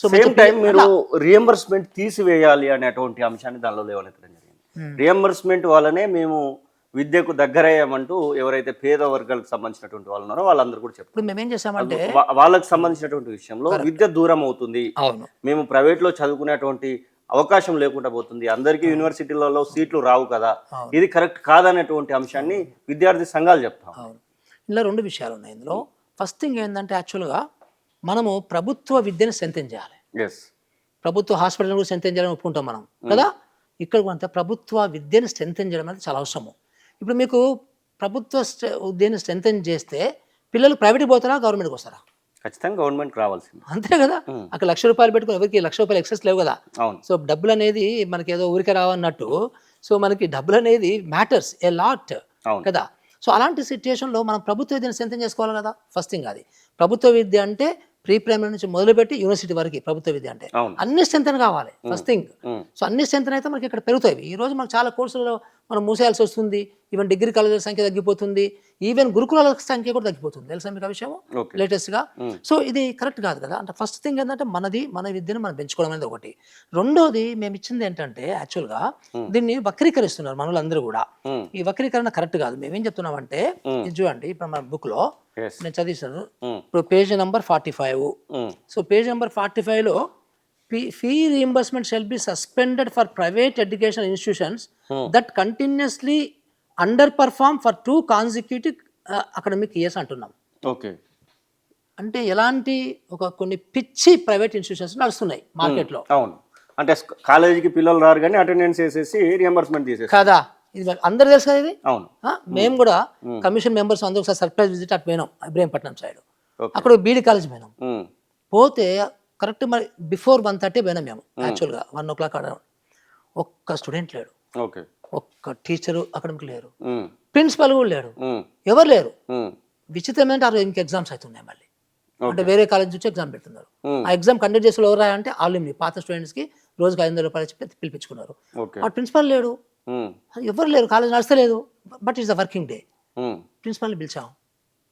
So same time మీరు reimbursement తీసివేయాలి అనేటువంటి అంశాన్ని దానిలో లేవనెత్తడం జరిగింది. రియంబర్స్మెంట్ వల్లనే మేము విద్యకు దగ్గరయ్యామంటూ ఎవరైతే పేద వర్గాలకు సంబంధించినటువంటి వాళ్ళు ఉన్నారో వాళ్ళందరూ కూడా చెప్తారు. ఇప్పుడు మేమేం చేసామంటే వాళ్ళకి సంబంధించినటువంటి విషయంలో విద్య దూరం అవుతుంది, అవును మేము ప్రైవేట్లో చదువుకునేటువంటి అవకాశం లేకుండా పోతుంది, అందరికీ యూనివర్సిటీలలో సీట్లు రావు కదా, ఇది కరెక్ట్ కాదనేటువంటి అంశాన్ని విద్యార్థి సంఘాలు చెప్తాం. అవును. ఇలా రెండు విషయాలు ఉన్నాయి ఇందులో. ఫస్ట్ థింగ్ ఏంటంటే యాక్చువల్గా మనము ప్రభుత్వ విద్యను స్ట్రెంథెన్ చేయాలి. ఎస్, ప్రభుత్వ హాస్పిటల్ కూడా స్ట్రెంథెన్ చేయాలని ఒప్పుకుంటాం మనం కదా. ఇక్కడ కొంత ప్రభుత్వ విద్యను స్ట్రెంథెన్ చేయడం అనేది చాలా అవసరము. ఇప్పుడు మీకు ప్రభుత్వ విద్యను స్ట్రెంథెన్ చేస్తే పిల్లలు ప్రైవేట్కి పోతారా, గవర్నమెంట్కి వస్తారా? ఖచ్చితంగా గవర్నమెంట్ రావాల్సింది. అంతే కదా. అక్కడ ₹1,00,000 పెట్టుకుని ఎవరికి ₹1,00,000 ఎక్సెస్ లేవు కదా. అవును. సో డబ్బులు అనేది మనకి ఏదో ఊరికే రావన్నట్టు, సో మనకి డబ్బులు అనేది మ్యాటర్స్ ఏ లాట్ కదా. సో అలాంటి సిచ్యుయేషన్లో మనం ప్రభుత్వ విద్యను స్ట్రెంథెన్ చేసుకోవాలి కదా. ఫస్ట్ థింగ్ అది. ప్రభుత్వ విద్య అంటే ప్రీ ప్రైమరీ నుంచి మొదలుపెట్టి యూనివర్సిటీ వరకు ప్రభుత్వ విద్య అంటే అన్ని స్ట్రెంథెన్ కావాలి ఫస్ట్ థింగ్. సో అన్ని స్ట్రెంథెన్ అయితే మనకి ఇక్కడ పెరుగుతాయి. ఈ రోజు మనకు చాలా కోర్సులలో మనం మూసేయాల్సి వస్తుంది. ఈవెన్ డిగ్రీ కాలేజీల సంఖ్య తగ్గిపోతుంది, ఈవెన్ గురుకులాల సంఖ్య కూడా తగ్గిపోతుంది. తెలుసా మీకు ఆ విషయం లేటెస్ట్గా? సో ఇది కరెక్ట్ కాదు కదా. అంటే ఫస్ట్ థింగ్ ఏంటంటే మన విద్యను మనం పెంచుకోవడం అనేది ఒకటి. రెండోది మేము ఇచ్చింది ఏంటంటే యాక్చువల్గా దీన్ని వక్రీకరిస్తున్నారు మనలందరూ కూడా. ఈ వక్రీకరణ కరెక్ట్ కాదు. మేమేం చెప్తున్నామంటే ఇది చూడండి, ఇప్పుడు మన బుక్ లో నేను చదివిస్తాను. ఇప్పుడు page number 45. So page number 45లో fee reimbursement shall be suspended for private educational institutions that continuously underperform for 2 consecutive academic years అంటున్నాం. ఓకే, అంటే ఎలాంటి కొన్ని పిచ్చి ప్రైవేట్ ఇన్స్టిట్యూషన్స్ నడుస్తున్నాయి మార్కెట్లో. అవును. అంటే కాలేజీకి పిల్లలు రారు కానీ అటెండెన్స్ వేసేసి రియంబర్స్మెంట్ తీసేసి కదా. ఇది అందరూ తెలుసు కదా ఇది. అవును. మేము కూడా కమిషన్ మెంబర్స్ అందరూ ఒకసారి సర్ప్రైజ్ విజిట్ అటు పోయినాం, ఇబ్రహీంపట్నం సైడ్. అక్కడ బీడీ కాలేజ్ పోయినాం. పోతే కరెక్ట్ మరి బిఫోర్ 1:30 పోయినాం మేము. యాక్చువల్గా 1 o'clock ఆడ ఒక్క స్టూడెంట్ లేడు, ఒక్క టీచరు అకాడమిక్ లేరు, ప్రిన్సిపల్ కూడా లేడు, ఎవరు లేరు. విచిత్రమైన ఇంక ఎగ్జామ్స్ అవుతున్నాయి మళ్ళీ. అంటే వేరే కాలేజ్ నుంచి ఎగ్జామ్ పెడుతున్నారు. ఆ ఎగ్జామ్ కండక్ట్ చేసే ఎవరు అంటే ఆల్రెడీ పాత స్టూడెంట్స్కి రోజుకి ₹500 చెప్పి పిలిపించుకున్నారు. ఆ ప్రిన్సిపల్ లేడు, ఎవరు లేరు, కాలేజ్ నడుస్తలేదు. But it's the working day. ప్రిన్సిపాల్ని పిలిచాం,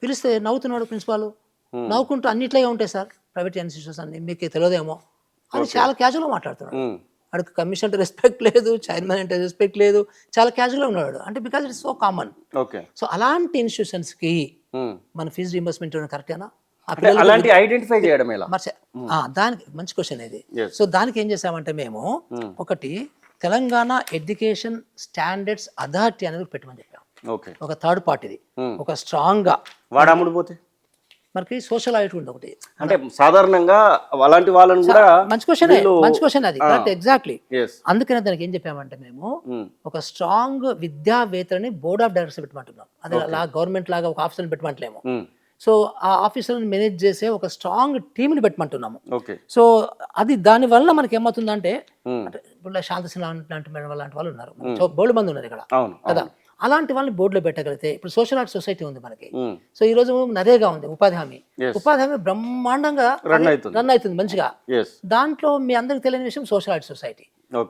పిలిస్తే నవ్వుతున్నాడు ప్రిన్సిపాల్. నవ్వుకుంటూ అన్నిట్లే ఉంటాయి సార్ ప్రైవేట్ ఇన్స్టిట్యూషన్స్ అన్ని, మీకు తెలియదేమో అని చాలా క్యాజువల్గా మాట్లాడుతున్నాడు. వాడికి కమిషన్ అంటే రెస్పెక్ట్ లేదు, చైర్మన్ అంటే రెస్పెక్ట్ లేదు, చాలా క్యాజువల్గా ఉన్నాడు. అంటే because it's so common. So అలాంటి ఇన్స్టిట్యూషన్స్కి మన ఫీజు రీయింబర్స్మెంట్ కరెక్టేనా? అలాంటి ఐడెంటిఫై చేయడం ఎలా? దానికి మంచి క్వశ్చన్ ఇది. సో దానికి ఏం చేసామంటే మేము ఒకటి తెలంగాణ ఎడ్యుకేషన్ స్టాండర్డ్స్ అథారిటీ అనేది పెట్టమని చెప్పాం. ఒక థర్డ్ పార్టీది, ఒక స్ట్రాంగ్ గా. వాడముడు పోతే మనకి సోషల్ ఆడిట్ ఉంది ఒకటి. అంటే సాధారణంగా అలాంటి వాళ్ళని కూడా మంచి క్వశ్చన్ అది కరెక్ట్ ఎగ్జాక్ట్లీ. అందుకనే దానికి ఏం చెప్పామంటే మేము ఒక స్ట్రాంగ్ విద్యావేత్తని బోర్డ్ ఆఫ్ డైరెక్టర్స్ పెట్టమంటున్నాం. అదే గవర్నమెంట్ లాగా ఒక ఆఫీసర్ని పెట్టమంటలేము. సో ఆ ఆఫీసర్ని మేనేజ్ చేసే ఒక స్ట్రాంగ్ టీంని పెట్టమంటున్నాము. సో అది దాని వల్ల మనకి ఏమవుతుందంటే ఇప్పుడు శాంతసేన లాంటి మేడం లాంటి వాళ్ళు ఉన్నారు, బోర్డు మంది ఉన్నారు ఇక్కడ కదా. అలాంటి వాళ్ళని బోర్డులో పెట్టగలిగితే, ఇప్పుడు సోషల్ ఆర్ట్ సొసైటీ ఉంది మనకి. సో ఈ రోజు నరేగా ఉంది, ఉపాధి హామీ బ్రహ్మాండంగా రన్ అవుతుంది మంచిగా. దాంట్లో మీ అందరికి తెలియని విషయం సోషల్ ఆర్ట్ సొసైటీ.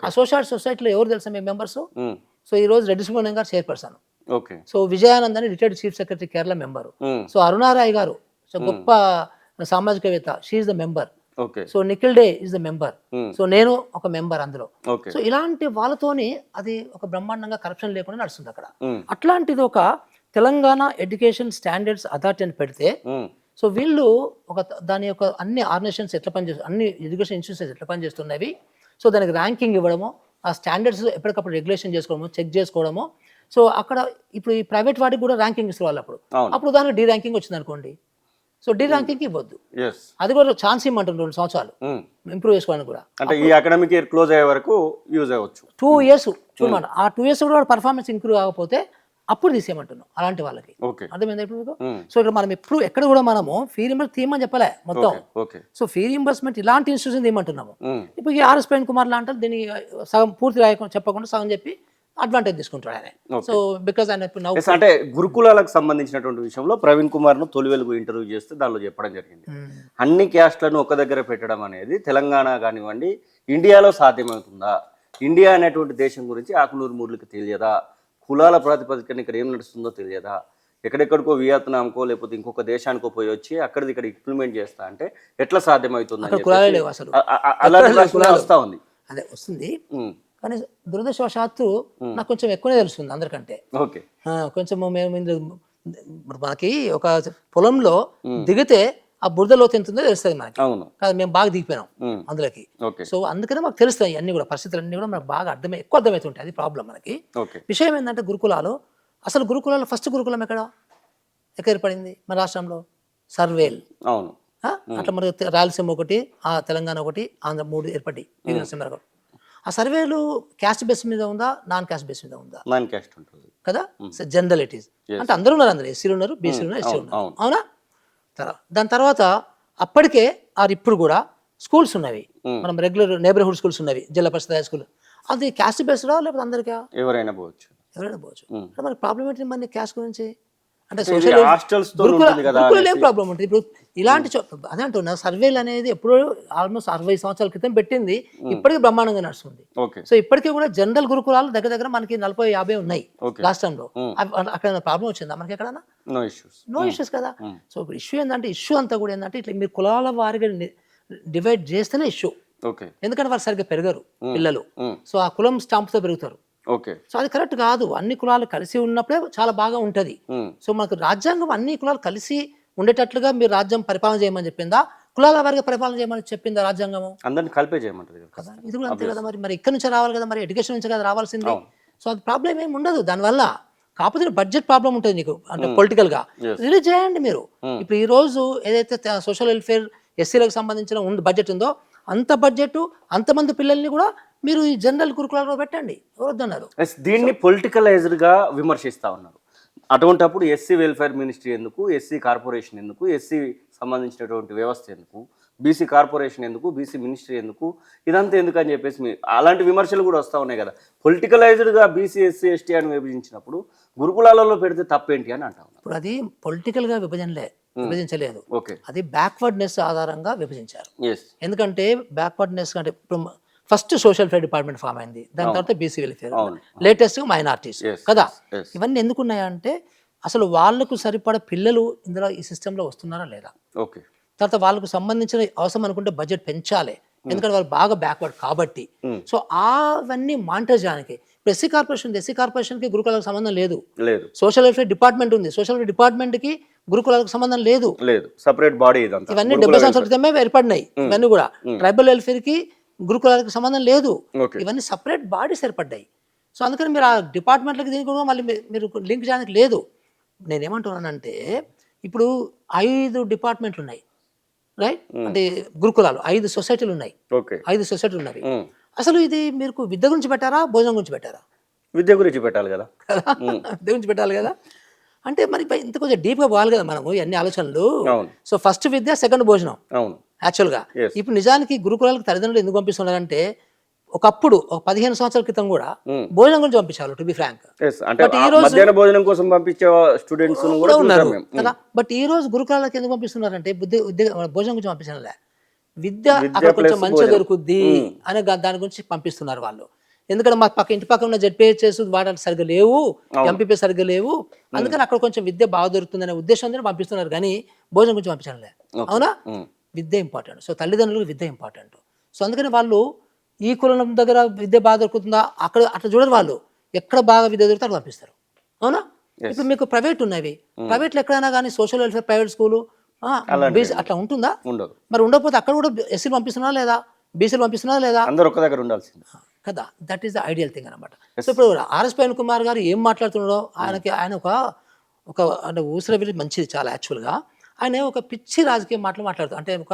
ఆ సోషల్ ఆర్ట్ సొసైటీలో ఎవరు తెలుసా మీ మెంబర్స్? సో ఈ రోజు రెడ్డి సుబ్రహ్మణ్యం గారు చైర్పర్సన్, సో విజయానంద్ అని retired chief secretary Kerala member, so Aruna Roy గారు సో గొప్ప సామాజికవేత్త, she is the member, so Nikhil day is the member, so నేను ఒక మెంబర్ అందులో. సో ఇలాంటి వాళ్ళతోని అది ఒక బ్రహ్మాండంగా కరప్షన్ లేకుండా నడుస్తుంది అక్కడ. అట్లాంటిది ఒక తెలంగాణ ఎడ్యుకేషన్ స్టాండర్డ్స్ అథారిటీ అని పెడితే, సో వీళ్ళు ఒక దాని యొక్క అన్ని ఆర్గనైజేషన్స్ ఎట్లా పనిచేస్తారు, అన్ని ఎడ్యుకేషన్ ఇన్స్టిట్యూషన్స్ ఎట్లా పనిచేస్తున్నవి, సో దానికి ర్యాంకింగ్ ఇవ్వడము, ఆ స్టాండర్డ్స్ ఎప్పటికప్పుడు రెగ్యులేషన్ చేసుకోవడము, చెక్ చేసుకోవడము. సో అక్కడ ఇప్పుడు ఈ ప్రైవేట్ వాటికి కూడా ర్యాంకింగ్ ఇస్తారు వాళ్ళు. అప్పుడు దానికి డి ర్యాంకింగ్ వచ్చింది అనుకోండి, సో డి ర్యాంకింగ్ ఇవ్వద్దు, అది కూడా ఛాన్స్ ఇమ్మంటారు 2 సంవత్సరాలు ఇంప్రూవ్ చేసుకోవడానికి కూడా. అంటే ఈ అకాడమిక్ ఇయర్ క్లోజ్ అయ్యే వరకు యూజ్ అవ్వచ్చు. 2 years చూడమంట. ఆ 2 years కూడా పర్ఫార్మెన్స్ ఇంప్రూవ్ కాకపోతే అప్పుడు తీసేయమంటున్నాం అలాంటి వాళ్ళకి. అర్థమైందా ఇప్పుడు మీకు? సో ఇక్కడ మనం ఎప్పుడు ఎక్కడ కూడా మనము ఫీ రీయింబర్స్మెంట్ తీయమని చెప్పలే మొత్తం. సో ఫీ రీయింబర్స్మెంట్ ఇలాంటి ఇన్స్టిట్యూషన్ తీయమంటున్నాము. ఇప్పుడు ఈ ఆర్ఎస్ ప్రవీణ్ కుమార్ లాంటి దీన్ని సగం పూర్తి చెప్పకుండా సగం చెప్పి అడ్వాంటేజ్ తీసుకుంటాడు ఆయన. సో బికాజ్ ఆయన అంటే గురుకులాలకు సంబంధించినటువంటి విషయంలో ప్రవీణ్ కుమార్ ను తొలి వెలుగు ఇంటర్వ్యూ చేస్తే దానిలో చెప్పడం జరిగింది, అన్ని క్యాస్ట్లను ఒక దగ్గర పెట్టడం అనేది తెలంగాణ కానివ్వండి ఇండియాలో సాధ్యమవుతుందా, ఇండియా అనేటువంటి దేశం గురించి ఆకునూరు మూర్లకి తెలియదా, కులాల ప్రాతిపదికన ఇక్కడ ఏం నడుస్తుందో తెలియదా, ఎక్కడెక్కడికో వియత్నాంకో లేకపోతే ఇంకొక దేశానికో పోయి వచ్చి అక్కడిది ఇక్కడ ఇంప్లిమెంట్ చేస్తా అంటే ఎట్లా సాధ్యమవుతుంది అక్కడ కులాలే లేవు అసలు. అలాంటి ప్రశ్న వస్తా ఉంది. అదే వస్తుంది. కానీ దురదృష్టవశాత్తు నాకు కొంచెం ఎక్కువనే తెలుస్తుంది అందరికంటే. ఓకే. కొంచెం మేము మనకి ఒక పొలంలో దిగితే ఆ బురద లోతు ఎంత ఉందో తెలుస్తుంది మనకి. అవును. కాదు మేము బాగా దిగిపోయినాం అందులోకి. సో అందుకనే మాకు తెలుస్తాయి అన్ని కూడా, పరిస్థితులు అన్ని కూడా మనకు బాగా ఎక్కువ అర్థమవుతుంటాయి. అది ప్రాబ్లం మనకి. విషయం ఏంటంటే గురుకులాలు, అసలు గురుకులాలు ఫస్ట్ గురుకులం ఎక్కడ ఏర్పడింది మన రాష్ట్రంలో? సర్వేల్. అవును. అట్లా మనకి రాయలసీమ ఒకటి, ఆ తెలంగాణ ఒకటి, ఆంధ్ర 3 ఏర్పడి ఆ సర్వేలు క్యాస్ట్ బేస్ మీద ఉందా, నాన్ క్యాస్ట్ బేస్ మీద ఉందా? నాన్ క్యాస్ట్ ఉంటుంది కదా. జనరల్ ఇట్ ఈస్ అంటే అందరూ ఉన్నారు, అందరూ ఎస్సీలు ఉన్నారు, బీసీలు ఉన్నారు, ఎస్సీలు ఉన్నారు. అవునా? దాని తర్వాత అప్పటికే ఇప్పుడు కూడా స్కూల్స్ ఉన్నవి, మనం రెగ్యులర్ నైబర్హుడ్ స్కూల్స్ ఉన్నవి, జిల్లా పరిషత్ హై స్కూల్. అది క్యాస్ట్ బేస్డా లేకపోతే అందరికా? ఎవరైనా పోవచ్చు. మరి ప్రాబ్లం ఏంటి మరి క్యాస్ట్ గురించి? అంటే గురుకులం ఏం ప్రాబ్లం ఉంటుంది ఇప్పుడు? ఇలాంటి అదే అంటున్నా, సర్వేలు అనేది ఎప్పుడో ఆల్మోస్ట్ 60 సంవత్సరాల క్రితం పెట్టింది, ఇప్పటికీ బ్రహ్మాండంగా నడుస్తుంది. సో ఇప్పటికీ కూడా జనరల్ గురుకులాలు దగ్గర దగ్గర మనకి 40-50 ఉన్నాయి రాష్ట్రంలో. అక్కడ ప్రాబ్లం వచ్చిందా మనకి ఎక్కడన్నా? నో ఇష్యూస్ కదా. సో ఇప్పుడు ఇష్యూ ఏంటంటే, ఇష్యూ అంతా కూడా ఏంటంటే ఇట్లా మీరు కులాల వారిగా డివైడ్ చేస్తేనే ఇష్యూ. ఎందుకంటే వాళ్ళు సరిగ్గా పెరగరు పిల్లలు, సో ఆ కులం స్టాంప్తో పెరుగుతారు. సో అది కరెక్ట్ కాదు. అన్ని కులాలు కలిసి ఉన్నప్పుడే చాలా బాగా ఉంటది. సో మనకు రాజ్యాంగం అన్ని కులాలు కలిసి ఉండేటట్లుగా మీరు రాజ్యం పరిపాలన చేయమని చెప్పిందా, కులాల వారిగా పరిపాలన చేయమని చెప్పిందా రాజ్యాంగము? అందరిని కలిపే చేయమంటది కదా. ఇది కూడా అంతే కదా. మరి ఇక్కడ నుంచి రావాలి కదా, మరి ఎడ్యుకేషన్ నుంచి కదా రావాల్సింది. సో అది ప్రాబ్లం ఏమి ఉండదు దానివల్ల. కాకపోతే బడ్జెట్ ప్రాబ్లం ఉంటుంది నీకు, అంటే పొలిటికల్ గా రిలీజ్ చేయండి మీరు. ఇప్పుడు ఈ రోజు ఏదైతే సోషల్ వెల్ఫేర్ ఎస్సీలకు సంబంధించిన బడ్జెట్ ఉందో, అంత బడ్జెట్ అంతమంది పిల్లల్ని కూడా మీరు ఈ జనరల్ గురుకులాల్లో పెట్టండి. ఎవరొద్దన్నారు? దీన్ని పొలిటికలైజ్డ్ గా విమర్శిస్తా ఉన్నారు. అటువంటిప్పుడు ఎస్సీ వెల్ఫేర్ మినిస్ట్రీ ఎందుకు, ఎస్సీ కార్పొరేషన్ ఎందుకు, ఎస్సీ సంబంధించినటువంటి వ్యవస్థ ఎందుకు, బీసీ కార్పొరేషన్ ఎందుకు, బీసీ మినిస్ట్రీ ఎందుకు, ఇదంతా ఎందుకు అని చెప్పేసి అలాంటి విమర్శలు కూడా వస్తూ ఉన్నాయి కదా. పొలిటికలైజ్డ్గా బీసీ ఎస్సీ ఎస్టీ అని విభజించినప్పుడు గురుకులాలలో పెడితే తప్పేంటి అని అంటా ఉన్నారు. ఇప్పుడు అది పొలిటికల్గా విభజించలేదు. అది బ్యాక్వర్డ్నెస్ ఆధారంగా విభజించారు. ఎందుకంటే బ్యాక్వర్డ్నెస్ అంటే ఇప్పుడు first social welfare department form అయింది, దాని తర్వాత బీసీ వెల్ఫేర్, లేటెస్ట్ మైనారిటీస్ కదా. ఇవన్నీ ఎందుకున్నాయంటే అసలు వాళ్ళకు సరిపడా పిల్లలు ఇందులో ఈ సిస్టంలో వస్తున్నారా లేదా, తర్వాత వాళ్ళకు సంబంధించిన అవసరం అనుకుంటే బడ్జెట్ పెంచాలి, ఎందుకంటే వాళ్ళు బాగా బ్యాక్వర్డ్ కాబట్టి. సో అవన్నీ మానిటర్ చేయడానికి ఇప్పుడు ఎస్సీ కార్పొరేషన్కి గురుకులాలకు సంబంధం లేదు. సోషల్ వెల్ఫేర్ డిపార్ట్మెంట్ ఉంది, సోషల్ వెల్ఫేర్ డిపార్ట్మెంట్కి గురుకులాలకు సంబంధం లేదు. సెపరేట్ బాడీ ఇవన్నీ 70 సంవత్సరాల క్రితమే ఏర్పడినాయి. ఇవన్నీ కూడా ట్రైబల్ వెల్ఫేర్కి గురుకులాలకు సంబంధం లేదు. ఇవన్నీ సపరేట్ బాడీస్ ఏర్పడ్డాయి. సో అందుకని మీరు ఆ డిపార్ట్మెంట్లకి దీనికి కూడా మళ్ళీ మీరు లింక్ చేయడానికి లేదు. నేనేమంటున్నానంటే ఇప్పుడు 5 డిపార్ట్మెంట్లు ఉన్నాయి, రైట్? అంటే గురుకులాలు 5 సొసైటీలు ఉన్నాయి, 5 సొసైటీలు ఉన్నవి. అసలు ఇది మీరు విద్య గురించి పెట్టారా, భోజనం గురించి పెట్టారా? విద్య గురించి పెట్టాలి కదా. విద్య గురించి పెట్టాలి కదా. అంటే మరి ఇంత కొంచెం డీప్గా పోవాలి కదా మనము అన్ని ఆలోచనలు. సో ఫస్ట్ విద్య, సెకండ్ భోజనం యాక్చువల్గా. ఇప్పుడు నిజానికి గురుకులాలకు తల్లిదండ్రులు ఎందుకు పంపిస్తున్నారంటే, ఒకప్పుడు ఒక 15 సంవత్సరాల క్రితం కూడా భోజనం గురించి పంపించాలి, టు బి ఫ్రాంక్. భోజనం కోసం పంపించే స్టూడెంట్స్ ఉన్నారు కదా. బట్ ఈ రోజు గురుకులాలకు ఎందుకు పంపిస్తున్నారంటే భోజనం గురించి పంపించాలి, విద్య అక్కడ కొంచెం మంచిగా దొరుకుద్ది అనే దాని గురించి పంపిస్తున్నారు వాళ్ళు. ఎందుకంటే మా ఇంటి పక్కన ఉన్న జెడ్పీహెచ్ఎస్ వాటి సరిగ్గా లేవు, ఎంపీపీ సరిగ్గా లేవు, అందుకని అక్కడ కొంచెం విద్య బాగా దొరుకుతుంది అనే ఉద్దేశంతో పంపిస్తున్నారు, కానీ భోజనం గురించి పంపించాలి. అవునా? విద్య ఇంపార్టెంట్. సో తల్లిదండ్రులకు విద్య ఇంపార్టెంట్. సో అందుకని వాళ్ళు ఈ కులం దగ్గర విద్య బాగా దొరుకుతుందా అక్కడ అట్లా చూడరు, వాళ్ళు ఎక్కడ బాగా విద్య దొరికితే అక్కడ పంపిస్తారు. అవునా? ఇప్పుడు మీకు ప్రైవేట్ ఉన్నవి, ప్రైవేట్లో ఎక్కడైనా కానీ సోషల్ వెల్ఫేర్ ప్రైవేట్ స్కూలు అట్లా ఉంటుందా? మరి ఉండకపోతే అక్కడ కూడా ఎస్సీలు పంపిస్తున్నారా లేదా, బీసీలు పంపిస్తున్నారా లేదా? అందరూ ఒక దగ్గర ఉండాల్సింది కదా. That is the ideal thing అనమాట. సో ఇప్పుడు ఆర్ఎస్ ప్రవీణ్ కుమార్ గారు ఏం మాట్లాడుతున్నాడో, ఆయన ఒక అంటే ఊసర వెళ్ళి మంచిది చాలా యాక్చువల్గా. ఆయన ఒక పిచ్చి రాజకీయ మాట్లాడుతారు, అంటే ఒక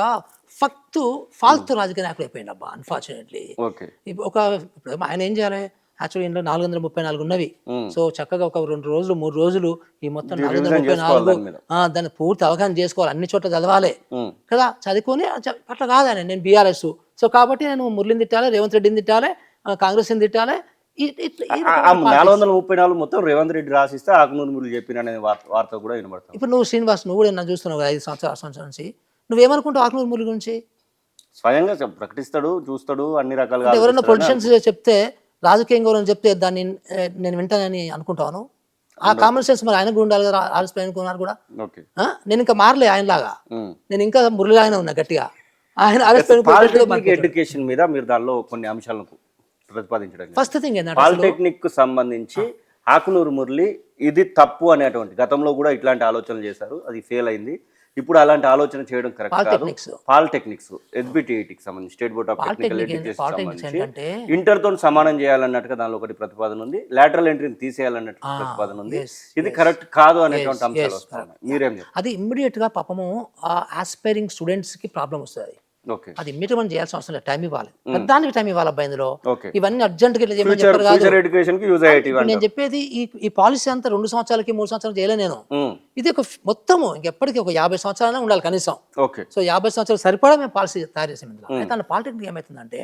ఫాల్తు రాజకీయ నాయకుడు అయిపోయింది అబ్బా, అన్ఫార్చునేట్లీ. ఇప్పుడు ఆయన ఏం చేయాలి, యాక్చువల్లీ ఇంట్లో 434 ఉన్నవి. సో చక్కగా ఒక 2 రోజులు 3 రోజులు ఈ మొత్తం 434 దాన్ని పూర్తి అవగాహన చేసుకోవాలి, అన్ని చోట్ల చదవాలి కదా. చదువుకొని అట్లా కాదని నేను బీఆర్ఎస్, సో కాబట్టి నేను మురళిని తిట్టాలి, రేవంత్ రెడ్డిని తిట్టాలి, కాంగ్రెస్ ని తిట్టాలి. 434 మొత్తం రేవంత్ రెడ్డి రాసిస్తే ఆకునూరు చెప్పిన వార్త కూడా వినబడుతుంది. ఇప్పుడు నువ్వు శ్రీనివాస్, నువ్వు కూడా నన్ను చూస్తున్నావు 5 సంవత్సరాల నుంచి, నువ్వేమనుకుంటావు ఆకునూరు మురళి గురించి? స్వయంగా ప్రకటిస్తాడు, చూస్తాడు అన్ని రకాలుగా. ఎవరైనా పొలిటీషియన్స్ చెప్తే, రాజకీయంగా ఎవరైనా చెప్తే దాన్ని నేను వింటానని అనుకుంటాను? ఆ కామన్ సెన్స్ మరి ఆయనకు ఉండాలి కదా, ఆర్ఎస్ ప్రవీణ్ కుమార్ కూడా. ఓకే. నేను ఇంకా మారలే ఆయనలాగా, నేను ఇంకా మురళిలాగానే ఉన్నా గట్టిగా. ఆయన RS Praveen Kumar polytechnic education మీద మీరు దానిలో కొన్ని అంశాలను ప్రతిపాదించడం. ఫస్ట్ థింగ్ ఏంటంటే పాలిటెక్నిక్ కు సంబంధించి ఆకునూరు మురళి ఇది తప్పు అనేటువంటి, గతంలో కూడా ఇట్లాంటి ఆలోచనలు చేశారు, అది ఫెయిల్ అయింది, ఇప్పుడు అలాంటి ఆలోచన చేయడం కరెక్ట్ కాదు. పాలిటెక్నిక్స్ ఎస్బిటిఐటికి సంబంధించి, state board of technical education సంబంధించి ఇంటర్ తో సమానం చేయాలన్నట్టుగా దానిలో ఒకటి ప్రతిపాదన ఉంది, లాటరల్ ఎంట్రీని తీసేయాలన్నట్టు ప్రతిపాదన ఉంది. ఇది కరెక్ట్ కాదు అనేటువంటి అంశాలు వస్తున్నాయి. మీరేం చెప్తారు? అది ఇమ్మీడియట్ గా పాపము ఆ ఆస్పైరింగ్ స్టూడెంట్స్ కి ప్రాబ్లం వస్తుంది. ఓకే. అది ఇమ్మీడియట్ మనం చేయాల్సిన అవసరం లేదు, టైం ఇవ్వాలి, దానికి టైం ఇవ్వాలి అబ్బాయి. ఇందులో ఓకే. ఇవన్నీ అర్జెంట్ గా చెప్పారు కాదు. ఫ్యూచర్ ఎడ్యుకేషన్ కి యూజ్ అయ్యేటివి నేను చెప్పేది ఈ పాలసీ అంతా 2 సంవత్సరాలకి 3 సంవత్సరాలకి చేయలే నేను. ఇది ఒక మొత్తము ఇంకెప్పటికీ ఒక 50 సంవత్సరాలైనా ఉండాలి కనీసం. ఓకే. సో 50 సంవత్సరాలు సరిపడా మేము పాలసీ తయారు చేసాం ఇందులో. అయితే అలా పాలిటెక్నిక్ ఏమవుతుందంటే,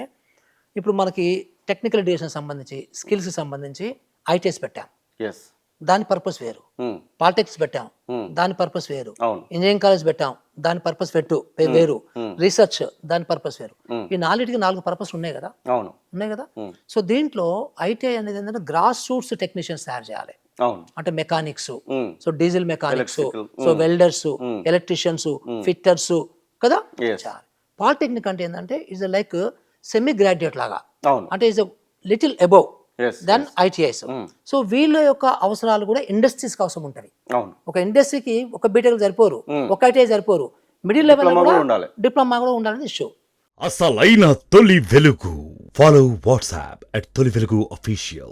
ఇప్పుడు మనకి టెక్నికల్ ఎడ్యుకేషన్ సంబంధించి, స్కిల్స్ సంబంధించి ఐటీఎస్ పెట్టాం, ఎస్, దాని పర్పస్ వేరు. పాలిటెక్నిక్స్ పెట్టాం, దాని పర్పస్ వేరు. ఇంజనీరింగ్ కాలేజ్ పెట్టాం, దాని పర్పస్ వేరు. రీసెర్చ్, దాని పర్పస్ వేరు. ఈ 4 పర్పస్ ఉన్నాయి కదా. అవును, ఉన్నాయి కదా. సో దీంట్లో ఐటీఐ అనేది ఏంటంటే గ్రాస్ రూట్స్ టెక్నీషియన్స్ తయారు చేయాలి. అంటే mechanics, so diesel mechanics, so welders, electricians, fitters కదా. పాలిటెక్నిక్ అంటే ఏంటంటే ఇస్ లైక్ సెమీ గ్రాడ్యుయేట్ లాగా, అంటే is little above than ITIs. So వీళ్ళ యొక్క అవసరాలు కూడా ఇండస్ట్రీస్ కి అవసరం ఉంటుంది. ఒక ఇండస్ట్రీకి ఒక బీటెక్ సరిపోరు, ఒక ఐటీఐ సరిపోరు, మిడిల్ లెవెల్ డిప్లొమా కూడా ఉండాలని ఇష్యూ. అసలైన తొలి వెలుగు. ఫాలో వాట్సాప్ @తొలి వెలుగు official.